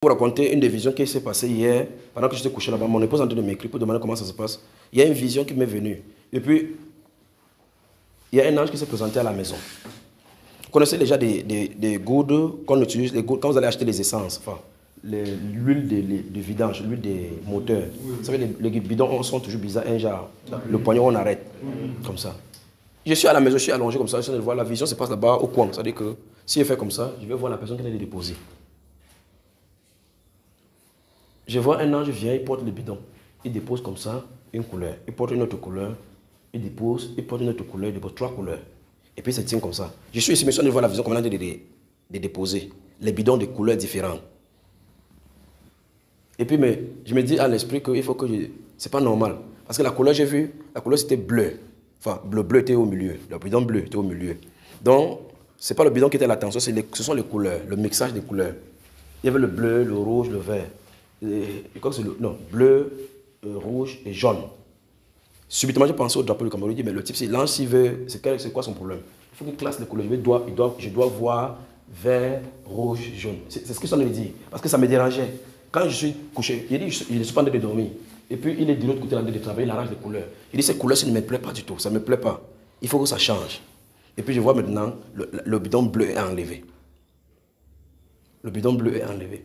Pour raconter une des visions qui s'est passée hier, pendant que j'étais couché là-bas, mon épouse est en train de m'écrire pour demander comment ça se passe. Il y a une vision qui m'est venue. Et puis, il y a un ange qui s'est présenté à la maison. Vous connaissez déjà des gourdes qu'on utilise, quand vous allez acheter les essences, enfin, l'huile de vidange, l'huile des moteurs. Oui. Vous savez, les bidons sont toujours bizarres, un genre, le poignet on arrête, comme ça. Je suis à la maison, je suis allongé comme ça, je suis en train de voir la vision se passe là-bas au coin. C'est-à-dire que si je fais comme ça, je vais voir la personne qui vient de déposer. Je vois un ange vient, il porte le bidon. Il dépose comme ça une couleur. Il porte une autre couleur. Il dépose, il porte une autre couleur, il dépose 3 couleurs. Et puis il se tient comme ça. Je suis ici, mais je suis en train de voir la vision comme on a de déposer. Les bidons de couleurs différentes. Et puis je me dis à l'esprit qu'il faut que c'est pas normal. Parce que la couleur, j'ai vu, la couleur c'était bleu. Enfin, le bleu était au milieu. Le bidon bleu était au milieu. Donc, ce n'est pas le bidon qui était l'attention, ce sont les couleurs, le mixage des couleurs. Il y avait le bleu, le rouge, le vert. Je crois que c'est bleu, rouge et jaune. Subitement, j'ai pensé au drapeau du Cameroun. Je dis, mais le type, l'ange, s'il veut, c'est quoi son problème? Il faut qu'il classe les couleurs. Je dois voir vert, rouge, jaune. C'est ce que ça me dit. Parce que ça me dérangeait. Quand je suis couché, il dit, je ne suis pas en train de dormir. Et puis, il est de l'autre côté en train de travailler, il arrange les couleurs. Il dit, ces couleurs, ça ne me plaît pas du tout. Ça ne me plaît pas. Il faut que ça change. Et puis, je vois maintenant, le bidon bleu est enlevé. Le bidon bleu est enlevé.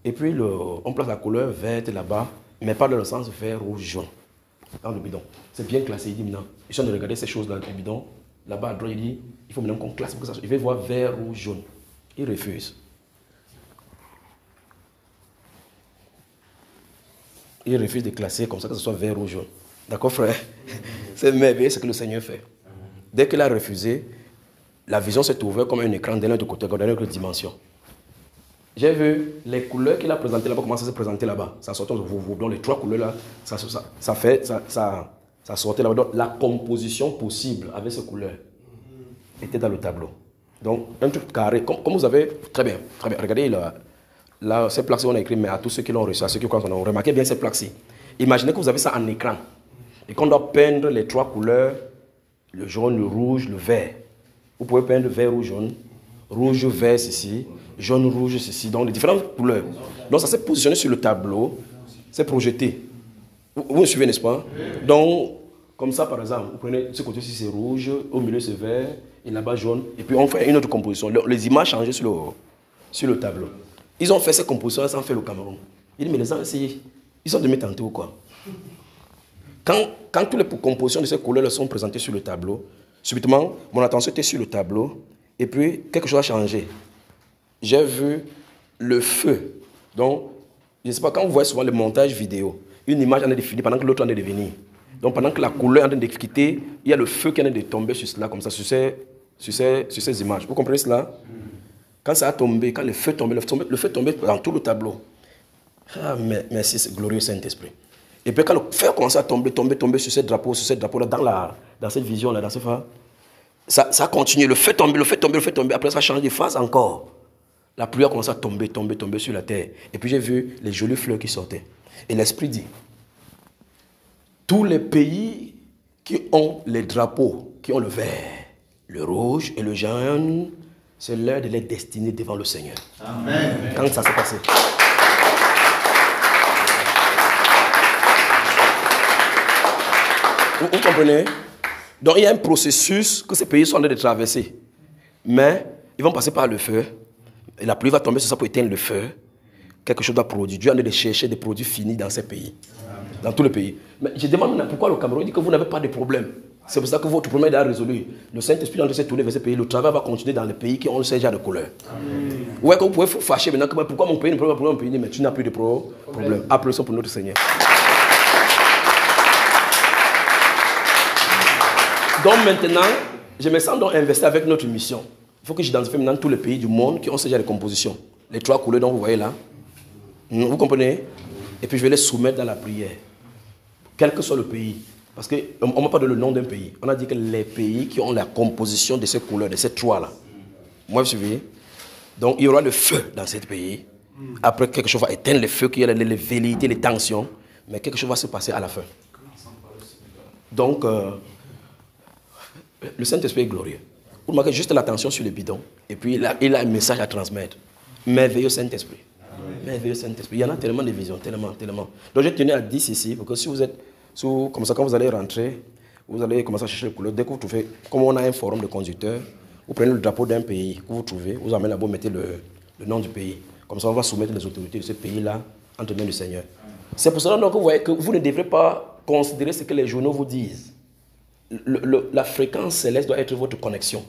Et puis, on place la couleur verte là-bas, mais pas dans le sens vert, rouge, jaune, dans le bidon. C'est bien classé. Il dit maintenant, je suis en train de regarder ces choses-là dans le bidon. Là-bas, à droite, il dit, il faut maintenant qu'on classe. Il veut voir vert, rouge, jaune. Il refuse. Il refuse de classer comme ça, que ce soit vert, rouge, jaune. D'accord, frère? C'est merveilleux ce que le Seigneur fait. Dès qu'il a refusé, la vision s'est ouverte comme un écran d'un autre côté, dans une autre dimension. J'ai vu les couleurs qu'il a présentées là-bas, comment ça s'est présenté là-bas. Ça sortait, donc les 3 couleurs là, ça sortait là-bas. Donc la composition possible avec ces couleurs était dans le tableau. Donc un truc carré, comme vous avez, très bien, regardez là, ces plaques-ci, on a écrit, mais à tous ceux qui l'ont reçu, à ceux qui croient, on a remarqué bien ces plaques-ci. Imaginez que vous avez ça en écran et qu'on doit peindre les 3 couleurs, le jaune, le rouge, le vert. Vous pouvez peindre vert ou jaune, rouge, vert, ceci, jaune, rouge, ceci, donc les différentes couleurs. Donc ça s'est positionné sur le tableau, c'est projeté. Vous me suivez, n'est-ce pas? Donc, comme ça, par exemple, vous prenez ce côté-ci, c'est rouge, au milieu, c'est vert, et là-bas, jaune, et puis on fait une autre composition. Les images changent sur le tableau. Ils ont fait cette composition sans faire le Cameroun. Il dit, mais les gens, ils sont de me tenter ou quoi? Quand toutes les compositions de ces couleurs sont présentées sur le tableau, subitement, mon attention était sur le tableau, et puis quelque chose a changé. J'ai vu le feu. Donc, je ne sais pas, quand vous voyez souvent le montage vidéo, une image en est définie pendant que l'autre en est de venir. Donc, pendant que la couleur est en train de quitter, il y a le feu qui est en train de tomber sur cela, comme ça, sur ces images. Vous comprenez cela? Quand ça a tombé, quand le feu tombait dans tout le tableau. Ah, merci, c'est glorieux Saint-Esprit. Et puis quand le feu a commencé à tomber sur ce drapeau-là, dans cette vision-là, dans ce phare, ça a continué, le feu tombait, après ça a changé de phase encore. La pluie a commencé à tomber sur la terre. Et puis j'ai vu les jolies fleurs qui sortaient. Et l'Esprit dit, tous les pays qui ont les drapeaux, qui ont le vert, le rouge et le jaune, c'est l'heure de les destiner devant le Seigneur. Amen. Quand ça s'est passé. Vous comprenez? Donc il y a un processus que ces pays sont en train de traverser. Mais ils vont passer par le feu. Et la pluie va tomber sur ça pour éteindre le feu. Quelque chose doit produire. Dieu est en train de chercher des produits finis dans ces pays. Dans tous les pays. Mais je demande pourquoi le Cameroun dit que vous n'avez pas de problème. C'est pour ça que votre problème est résolu. Le Saint-Esprit est en train de se tourner vers ces pays. Le travail va continuer dans les pays qui ont ce genre de couleur. Ouais, que vous pouvez vous fâcher maintenant. Pourquoi mon pays ne peut pas problème? Mais tu n'as plus de problème. Applaudissons pour notre Seigneur. Donc maintenant, je me sens donc investi avec notre mission. Il faut que j'identifie maintenant tous les pays du monde qui ont ce genre de composition. Les 3 couleurs dont vous voyez là. Vous comprenez? Et puis je vais les soumettre dans la prière. Quel que soit le pays. Parce qu'on ne m'a pas donné le nom d'un pays. On a dit que les pays qui ont la composition de ces couleurs, de ces 3-là. Moi, vous suivez? Donc il y aura le feu dans ces pays. Après, quelque chose va éteindre le feu, qu'il y a les velléités, les tensions. Mais quelque chose va se passer à la fin. Donc, le Saint-Esprit est glorieux. Vous remarquez juste l'attention sur le bidon. Et puis il a un message à transmettre. Merveilleux Saint-Esprit. Merveilleux Saint-Esprit. Il y en a tellement de visions, tellement. Donc j'ai tenu à dire ceci, parce que si vous êtes, comme ça, quand vous allez rentrer, vous allez commencer à chercher les couleurs. Dès que vous trouvez, comme on a un forum de conducteurs, vous prenez le drapeau d'un pays que vous trouvez, vous amenez là-bas, mettez le nom du pays. Comme ça, on va soumettre les autorités de ce pays-là entre les mains du Seigneur. C'est pour cela donc, que vous voyez que vous ne devrez pas considérer ce que les journaux vous disent. La fréquence céleste doit être votre connexion.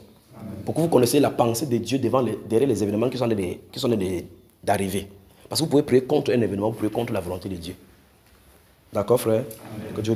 Pour que vous connaissiez la pensée de Dieu derrière les événements qui sont d'arriver. Parce que vous pouvez prier contre un événement, vous pouvez contre la volonté de Dieu. D'accord, frère? Que Dieu